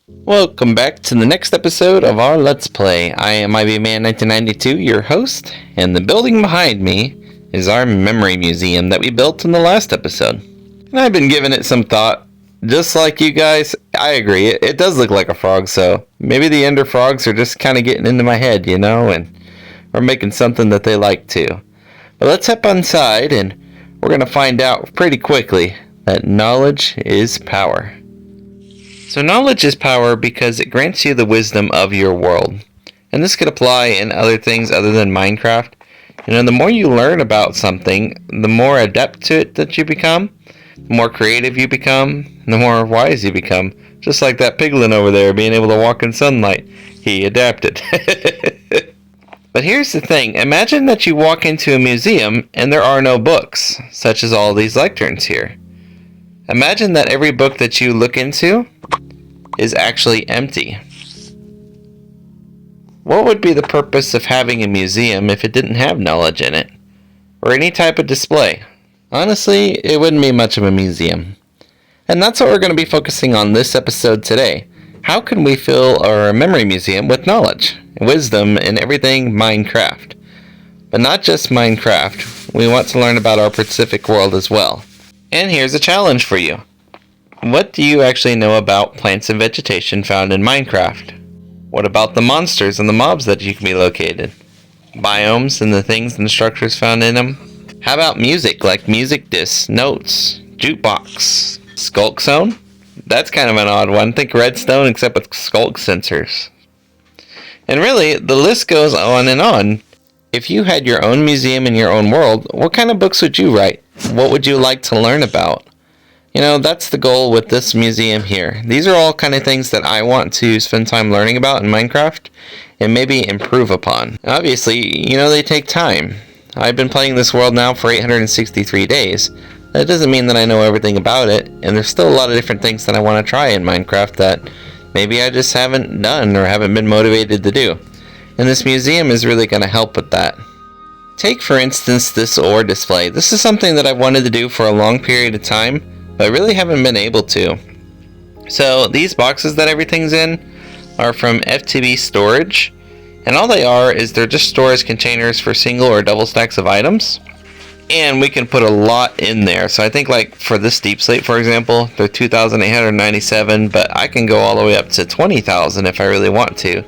Welcome back to the next episode of our Let's Play. I am IBMan1992, your host, and the building behind me is our memory museum that we built in the last episode. And I've been giving it some thought. Just like you guys, I agree, it does look like a frog, so maybe the ender frogs are just kind of getting into my head, and we're making something that they like too. But let's hop inside and we're going to find out pretty quickly that knowledge is power. So knowledge is power because it grants you the wisdom of your world. And this could apply in other things other than Minecraft. The more you learn about something, the more adept to it that you become, the more creative you become, the more wise you become. Just like that piglin over there being able to walk in sunlight. He adapted. But here's the thing. Imagine that you walk into a museum and there are no books, such as all these lecterns here. Imagine that every book that you look into is actually empty. What would be the purpose of having a museum if it didn't have knowledge in it? Or any type of display? Honestly, it wouldn't be much of a museum. And that's what we're going to be focusing on this episode today. How can we fill our memory museum with knowledge, wisdom, and everything Minecraft? But not just Minecraft. We want to learn about our Pacific world as well. And here's a challenge for you. What do you actually know about plants and vegetation found in Minecraft? What about the monsters and the mobs that you can be located? Biomes and the things and the structures found in them? How about music, like music discs, notes, jukebox, sculk zone? That's kind of an odd one. Think redstone except with sculk sensors. And really, the list goes on and on. If you had your own museum in your own world, what kind of books would you write? What would you like to learn about? That's the goal with this museum here. These are all kind of things that I want to spend time learning about in Minecraft and maybe improve upon. Obviously, they take time. I've been playing this world now for 863 days. That doesn't mean that I know everything about it, and there's still a lot of different things that I want to try in Minecraft that maybe I just haven't done or haven't been motivated to do. And this museum is really going to help with that. Take, for instance, this ore display. This is something that I've wanted to do for a long period of time, but I really haven't been able to. So these boxes that everything's in are from FTB Storage, and all they are is they're just storage containers for single or double stacks of items. And we can put a lot in there. So I think like for this deep slate, for example, they're 2,897, but I can go all the way up to 20,000 if I really want to,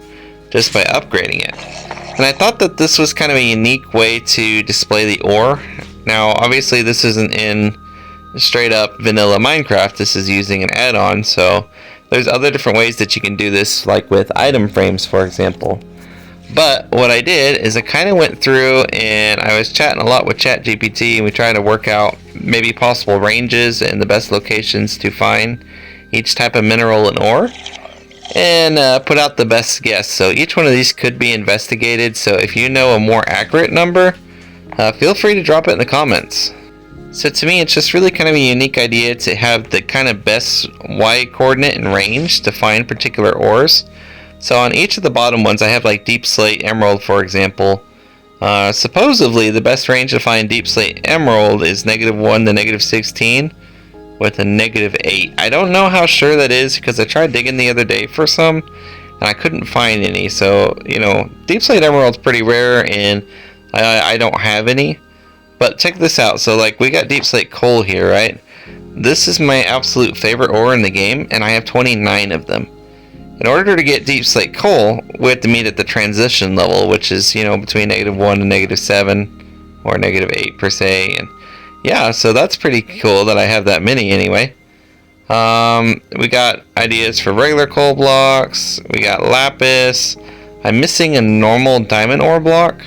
just by upgrading it. And I thought that this was kind of a unique way to display the ore. Now, obviously this isn't in straight up vanilla Minecraft. This is using an add-on, so there's other different ways that you can do this, like with item frames, for example. But what I did is I kind of went through and I was chatting a lot with ChatGPT, and we tried to work out maybe possible ranges and the best locations to find each type of mineral and ore, and put out the best guess. So each one of these could be investigated, so if you know a more accurate number, feel free to drop it in the comments. So to me, it's just really kind of a unique idea to have the kind of best Y coordinate and range to find particular ores. So on each of the bottom ones, I have like deep slate emerald, for example. Supposedly the best range to find deep slate emerald is -1 to -16 with a -8. I don't know how sure that is because I tried digging the other day for some and I couldn't find any. So deep slate emerald's pretty rare, and I don't have any. But check this out. So like we got deep slate coal here, right? This is my absolute favorite ore in the game, and I have 29 of them. In order to get deep slate coal, we have to meet at the transition level, which is, between -1 and -7, or -8 per se. And yeah, so that's pretty cool that I have that many anyway. We got ideas for regular coal blocks. We got lapis. I'm missing a normal diamond ore block,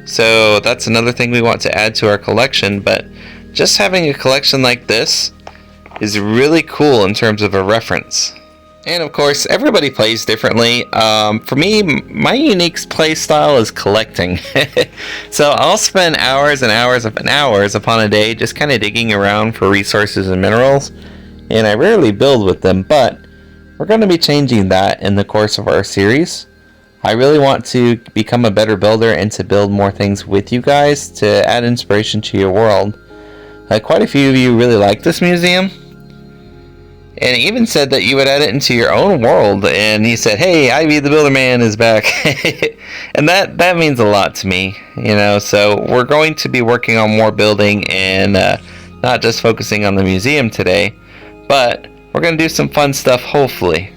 so that's another thing we want to add to our collection. But just having a collection like this is really cool in terms of a reference. And of course, everybody plays differently. For me, my unique play style is collecting. So I'll spend hours and hours and hours upon a day just kind of digging around for resources and minerals. And I rarely build with them, but we're going to be changing that in the course of our series. I really want to become a better builder and to build more things with you guys to add inspiration to your world. Quite a few of you really like this museum. And it even said that you would add it into your own world. And he said, hey, Ivy the Builder Man is back. And that means a lot to me, you know. So we're going to be working on more building and not just focusing on the museum today. But we're going to do some fun stuff, hopefully.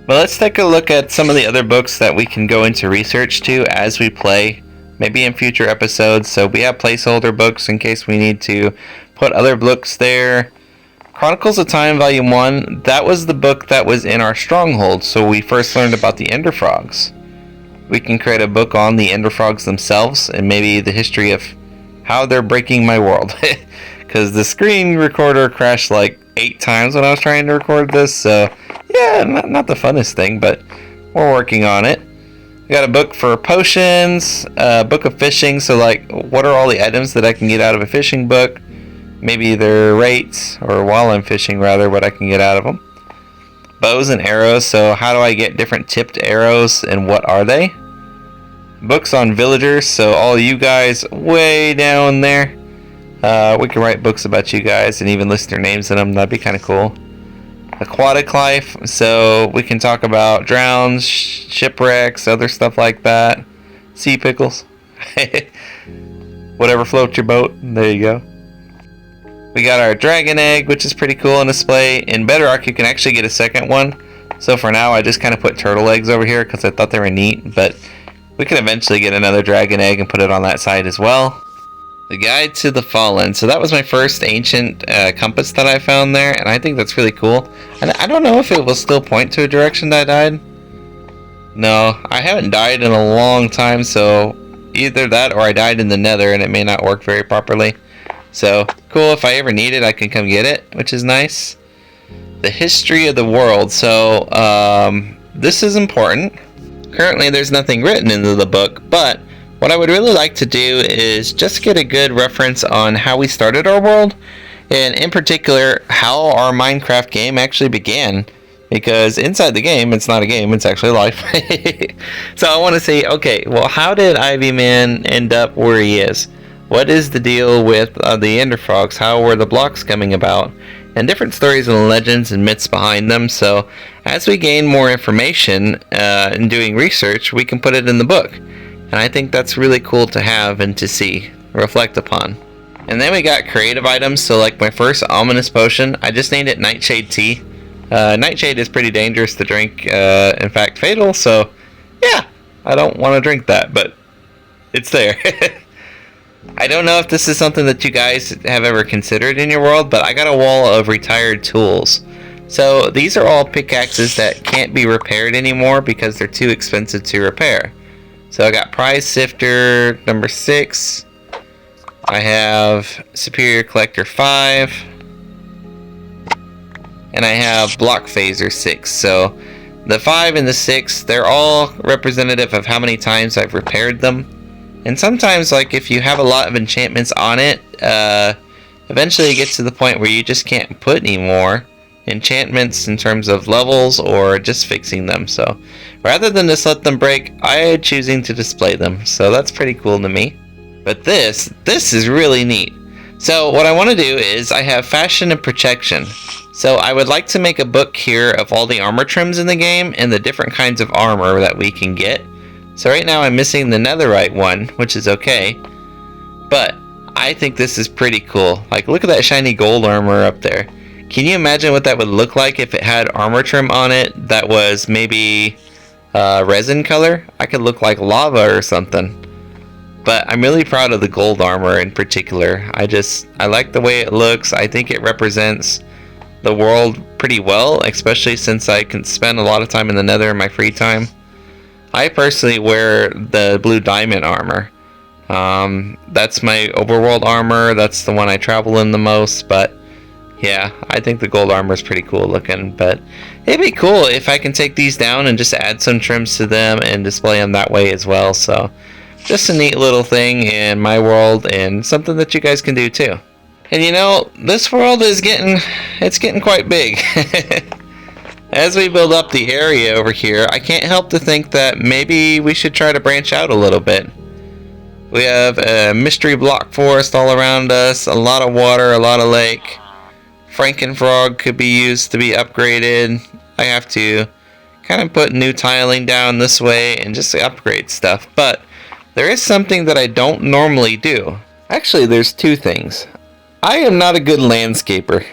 But let's take a look at some of the other books that we can go into research to as we play. Maybe in future episodes. So we have placeholder books in case we need to put other books there. Chronicles of Time Volume 1, that was the book that was in our stronghold, so we first learned about the Ender Frogs. We can create a book on the Ender Frogs themselves, and maybe the history of how they're breaking my world. Because the screen recorder crashed like 8 times when I was trying to record this, so yeah, not the funnest thing, but we're working on it. We got a book for potions, a book of fishing, so like, what are all the items that I can get out of a fishing book? Maybe their rates, or while I'm fishing rather, what I can get out of them. Bows and arrows, so how do I get different tipped arrows and what are they? Books on villagers, so all you guys way down there. We can write books about you guys and even list your names in them, that'd be kind of cool. Aquatic life, so we can talk about drowns, shipwrecks, other stuff like that. Sea pickles. Whatever floats your boat, there you go. We got our dragon egg, which is pretty cool on display. In Bedrock, you can actually get a second one. So for now, I just kind of put turtle eggs over here because I thought they were neat. But we can eventually get another dragon egg and put it on that side as well. The Guide to the Fallen. So that was my first ancient compass that I found there. And I think that's really cool. And I don't know if it will still point to a direction that I died. No, I haven't died in a long time. So either that or I died in the Nether and it may not work very properly. So, cool, if I ever need it, I can come get it, which is nice. The history of the world. So, this is important. Currently, there's nothing written into the book, but what I would really like to do is just get a good reference on how we started our world, and in particular, how our Minecraft game actually began. Because inside the game, it's not a game, it's actually life. So I want to say, okay, well, how did Ivy Man end up where he is? What is the deal with the Ender Frogs? How were the blocks coming about? And different stories and legends and myths behind them. So as we gain more information in doing research, we can put it in the book. And I think that's really cool to have and to see, reflect upon. And then we got creative items. So like my first ominous potion, I just named it Nightshade Tea. Nightshade is pretty dangerous to drink, in fact fatal. So yeah, I don't want to drink that, but it's there. I don't know if this is something that you guys have ever considered in your world, but I got a wall of retired tools. So these are all pickaxes that can't be repaired anymore because they're too expensive to repair. So I got Prize Sifter number 6. I have Superior Collector 5. And I have Block Phaser 6. So the 5 and the 6, they're all representative of how many times I've repaired them. And sometimes, like, if you have a lot of enchantments on it, eventually it gets to the point where you just can't put any more enchantments in terms of levels or just fixing them. So rather than just let them break, I am choosing to display them. So that's pretty cool to me. But this is really neat. So what I want to do is I have fashion and protection. So I would like to make a book here of all the armor trims in the game and the different kinds of armor that we can get. So right now I'm missing the netherite one, which is okay. But I think this is pretty cool. Like, look at that shiny gold armor up there. Can you imagine what that would look like if it had armor trim on it that was maybe resin color? I could look like lava or something. But I'm really proud of the gold armor in particular. I like the way it looks. I think it represents the world pretty well, especially since I can spend a lot of time in the nether in my free time. I personally wear the blue diamond armor. That's my overworld armor. That's the one I travel in the most. But yeah, I think the gold armor is pretty cool looking. But it'd be cool if I can take these down and just add some trims to them and display them that way as well. So just a neat little thing in my world and something that you guys can do too. And you know, this world is getting quite big. As we build up the area over here, I can't help to think that maybe we should try to branch out a little bit. We have a mystery block forest all around us, a lot of water, a lot of lake, Frankenfrog could be used to be upgraded. I have to kind of put new tiling down this way and just upgrade stuff. But there is something that I don't normally do. Actually, there's two things. I am not a good landscaper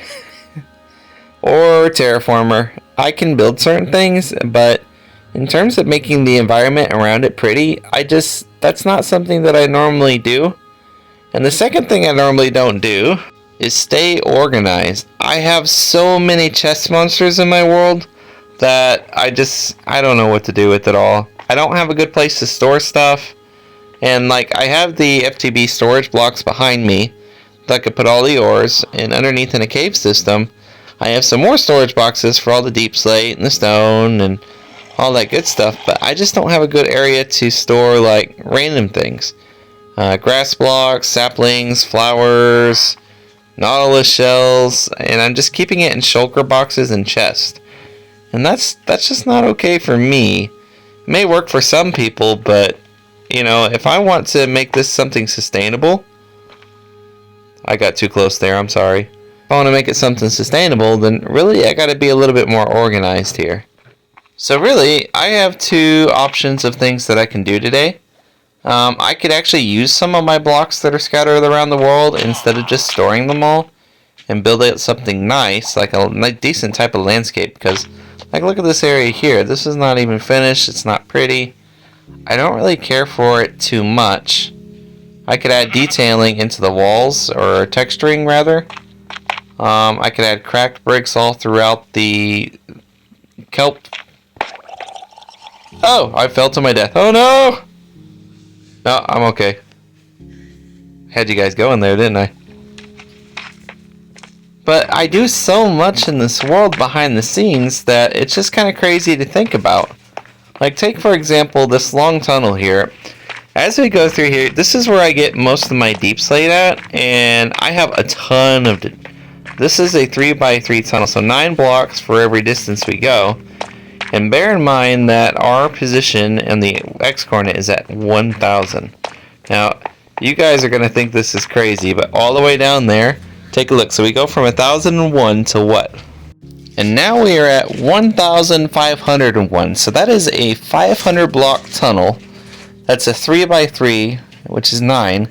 or terraformer. I can build certain things, but in terms of making the environment around it pretty, that's not something that I normally do. And the second thing I normally don't do is stay organized. I have so many chest monsters in my world that I don't know what to do with it all. I don't have a good place to store stuff. And like, I have the FTB storage blocks behind me that I could put all the ores, and underneath in a cave system, I have some more storage boxes for all the deep slate and the stone and all that good stuff, but I just don't have a good area to store like random things. Grass blocks, saplings, flowers, nautilus shells, and I'm just keeping it in shulker boxes and chests. And that's just not okay for me. It may work for some people, but you know, if I want to make this something sustainable, I got too close there, I'm sorry. If I want to make it something sustainable, then really I got to be a little bit more organized here. So really, I have two options of things that I can do today. I could actually use some of my blocks that are scattered around the world instead of just storing them all and build out something nice, like a decent type of landscape, because like, look at this area here. This is not even finished. It's not pretty. I don't really care for it too much. I could add detailing into the walls, or texturing rather. I could add cracked bricks all throughout the kelp. Oh, I fell to my death. Oh no! No, I'm okay. Had you guys going there, didn't I? But I do so much in this world behind the scenes that it's just kind of crazy to think about. Like, take for example this long tunnel here. As we go through here, this is where I get most of my deep slate at, and I have a ton of... This is a 3x3 tunnel, so 9 blocks for every distance we go. And bear in mind that our position in the x-coordinate is at 1,000. Now, you guys are going to think this is crazy, but all the way down there, take a look. So we go from 1,001 to what? And now we are at 1,501. So that is a 500 block tunnel. That's a 3x3, which is 9.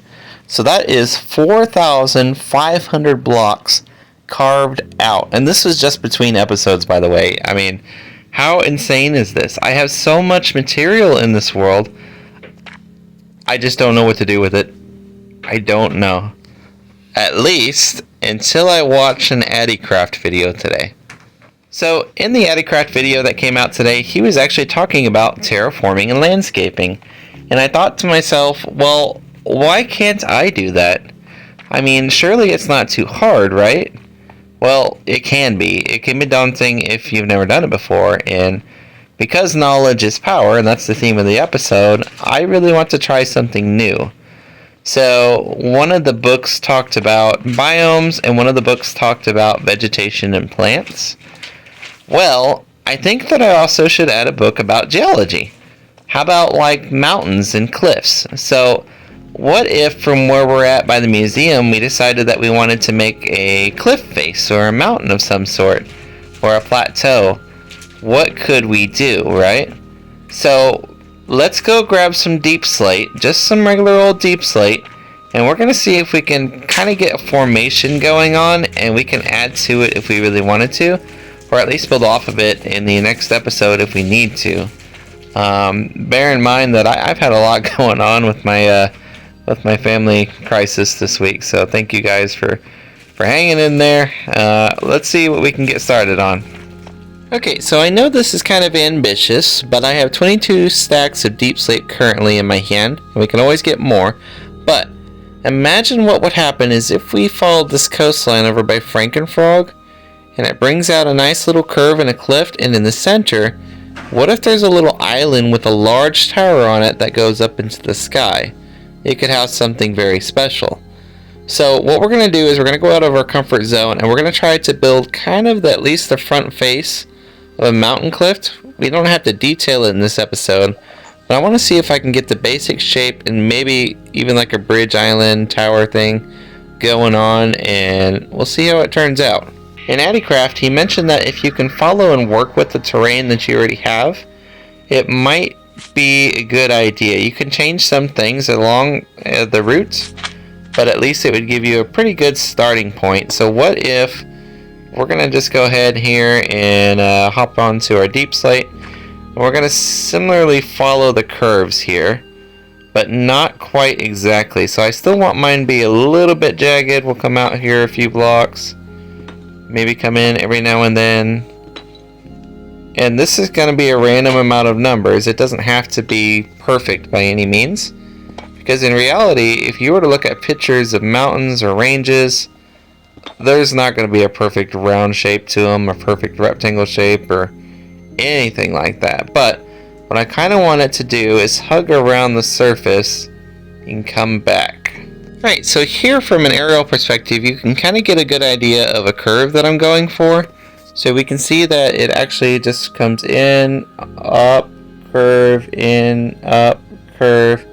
So that is 4,500 blocks carved out. And this was just between episodes, by the way. I mean, how insane is this? I have so much material in this world. I just don't know what to do with it. I don't know. At least until I watch an RealismCraft video today. So in the RealismCraft video that came out today, he was actually talking about terraforming and landscaping. And I thought to myself, well, why can't I do that? I mean, surely it's not too hard, right? Well, it can be. It can be daunting if you've never done it before, and because knowledge is power, and that's the theme of the episode, I really want to try something new. So, one of the books talked about biomes, and one of the books talked about vegetation and plants. Well, I think that I also should add a book about geology. How about, like, mountains and cliffs? So, what if from where we're at by the museum we decided that we wanted to make a cliff face or a mountain of some sort, or a plateau? What could we do, right? So let's go grab some deep slate, just some regular old deep slate, and we're going to see if we can kind of get a formation going on, and we can add to it if we really wanted to, or at least build off of it in the next episode if we need to. Bear in mind that I've had a lot going on with my family crisis this week, so thank you guys for hanging in there. Let's see what we can get started on. Okay, so I know this is kind of ambitious, but I have 22 stacks of deep slate currently in my hand, and we can always get more. But imagine what would happen is if we followed this coastline over by Frankenfrog, and it brings out a nice little curve and a cliff, and in the center, what if there's a little island with a large tower on it that goes up into the sky? It could house something very special. So what we're going to do is we're going to go out of our comfort zone, and we're going to try to build kind of at least the front face of a mountain cliff. We don't have to detail it in this episode, but I want to see if I can get the basic shape and maybe even like a bridge island tower thing going on, and we'll see how it turns out. in AddCraft, he mentioned that if you can follow and work with the terrain that you already have, it might be a good idea. You can change some things along the routes, but at least it would give you a pretty good starting point. So what if we're going to just go ahead here and hop onto our deepslate. We're going to similarly follow the curves here, but not quite exactly. So I still want mine to be a little bit jagged. We'll come out here a few blocks, maybe come in every now and then. And this is going to be a random amount of numbers. It doesn't have to be perfect by any means, because in reality, if you were to look at pictures of mountains or ranges, there's not going to be a perfect round shape to them, a perfect rectangle shape, or anything like that. But what I kind of want it to do is hug around the surface and come back. Alright, so here from an aerial perspective, you can kind of get a good idea of a curve that I'm going for. So we can see that it actually just comes in, up, curve, in, up, curve.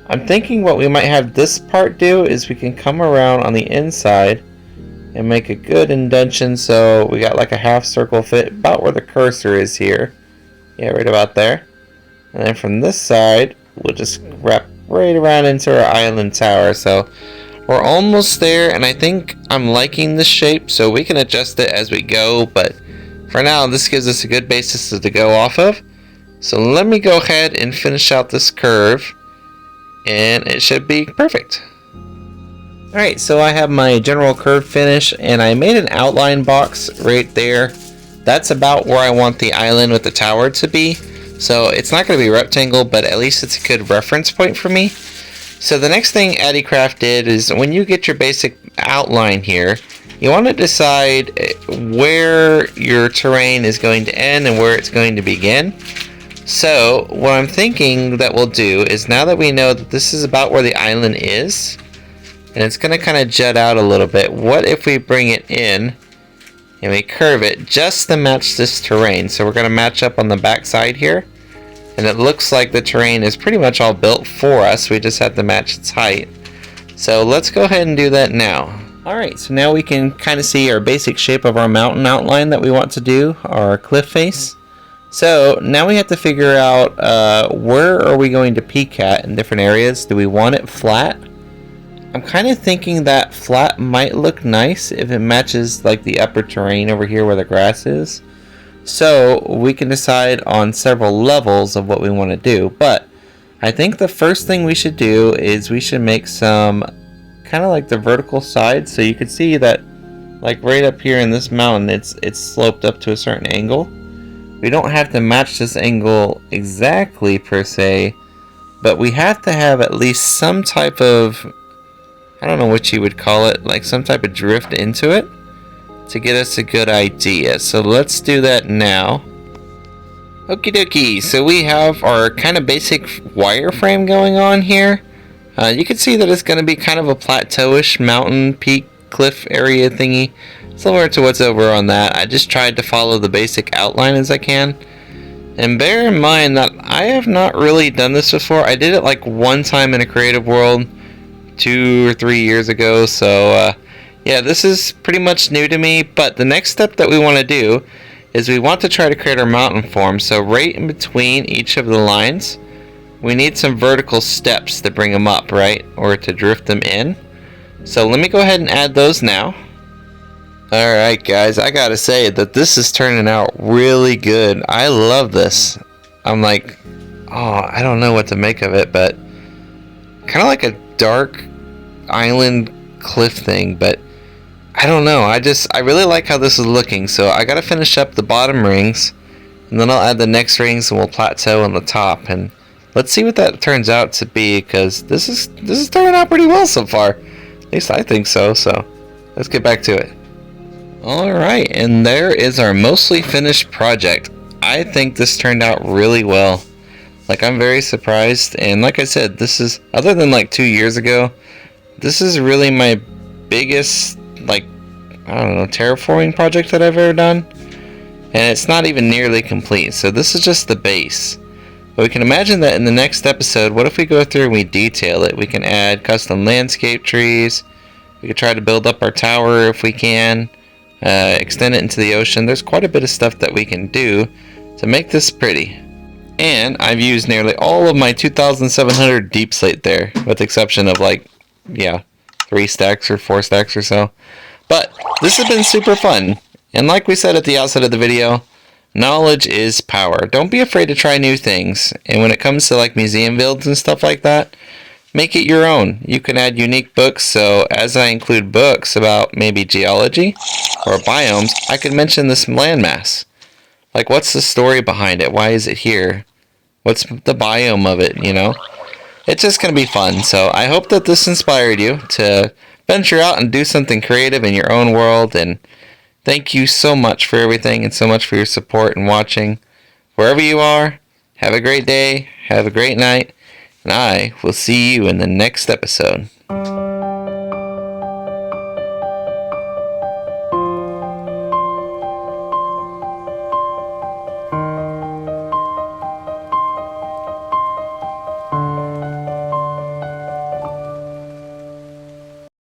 I'm thinking what we might have this part do is we can come around on the inside and make a good indentation, so we got like a half circle fit about where the cursor is here. Yeah, right about there. And then from this side, we'll just wrap right around into our island tower. So we're almost there, and I think I'm liking this shape, so we can adjust it as we go, but for now, this gives us a good basis to go off of. So let me go ahead and finish out this curve, and it should be perfect. Alright, so I have my general curve finish, and I made an outline box right there. That's about where I want the island with the tower to be. So it's not going to be rectangle, but at least it's a good reference point for me. So the next thing AddCraft did is when you get your basic outline here, you want to decide where your terrain is going to end and where it's going to begin. So what I'm thinking that we'll do is, now that we know that this is about where the island is, and it's going to kind of jut out a little bit, what if we bring it in and we curve it just to match this terrain? So we're going to match up on the back side here, and it looks like the terrain is pretty much all built for us. We just have to match its height. So let's go ahead and do that now. Alright, so now we can kind of see our basic shape of our mountain outline that we want to do, our cliff face. So now we have to figure out where are we going to peak at in different areas. Do we want it flat? I'm kind of thinking that flat might look nice if it matches like the upper terrain over here where the grass is. So we can decide on several levels of what we want to do. But I think the first thing we should do is we should make some kind of like the vertical sides. So you can see that like right up here in this mountain, it's sloped up to a certain angle. We don't have to match this angle exactly per se, but we have to have at least some type of, I don't know what you would call it, like some type of drift into it to get us a good idea. So let's do that now. Okie dokie, so we have our kind of basic wireframe going on here. You can see that it's going to be kind of a plateauish mountain peak cliff area thingy, similar to what's over on that. I just tried to follow the basic outline as I can. And bear in mind that I have not really done this before. I did it like one time in a creative world 2 or 3 years ago, so yeah, this is pretty much new to me. But the next step that we want to do is we want to try to create our mountain form. So right in between each of the lines, we need some vertical steps to bring them up, right? Or to drift them in. So let me go ahead and add those now. Alright guys, I gotta say that this is turning out really good. I love this. I'm like, oh, I don't know what to make of it, but kind of like a dark island cliff thing, but I don't know. I really like how this is looking. So I gotta finish up the bottom rings, and then I'll add the next rings, and we'll plateau on the top. And let's see what that turns out to be, because this is turning out pretty well so far. At least I think so. So let's get back to it. Alright, and there is our mostly finished project. I think this turned out really well. Like, I'm very surprised, and like I said, this is, other than like 2 years ago, this is really my biggest, like, I don't know, terraforming project that I've ever done. And it's not even nearly complete, so this is just the base. But we can imagine that in the next episode, what if we go through and we detail it? We can add custom landscape trees, we could try to build up our tower if we can. extend it into the ocean. There's quite a bit of stuff that we can do to make this pretty. And I've used nearly all of my 2,700 deep slate there, with the exception of 3 stacks or 4 stacks or so. But this has been super fun. And like we said at the outset of the video, knowledge is power. Don't be afraid to try new things. And when it comes to museum builds and stuff like that, make it your own. You can add unique books, so as I include books about maybe geology or biomes, I could mention this landmass. What's the story behind it? Why is it here? What's the biome of it, It's just going to be fun. So I hope that this inspired you to venture out and do something creative in your own world. And thank you so much for everything and so much for your support and watching. Wherever you are, have a great day, have a great night, and I will see you in the next episode.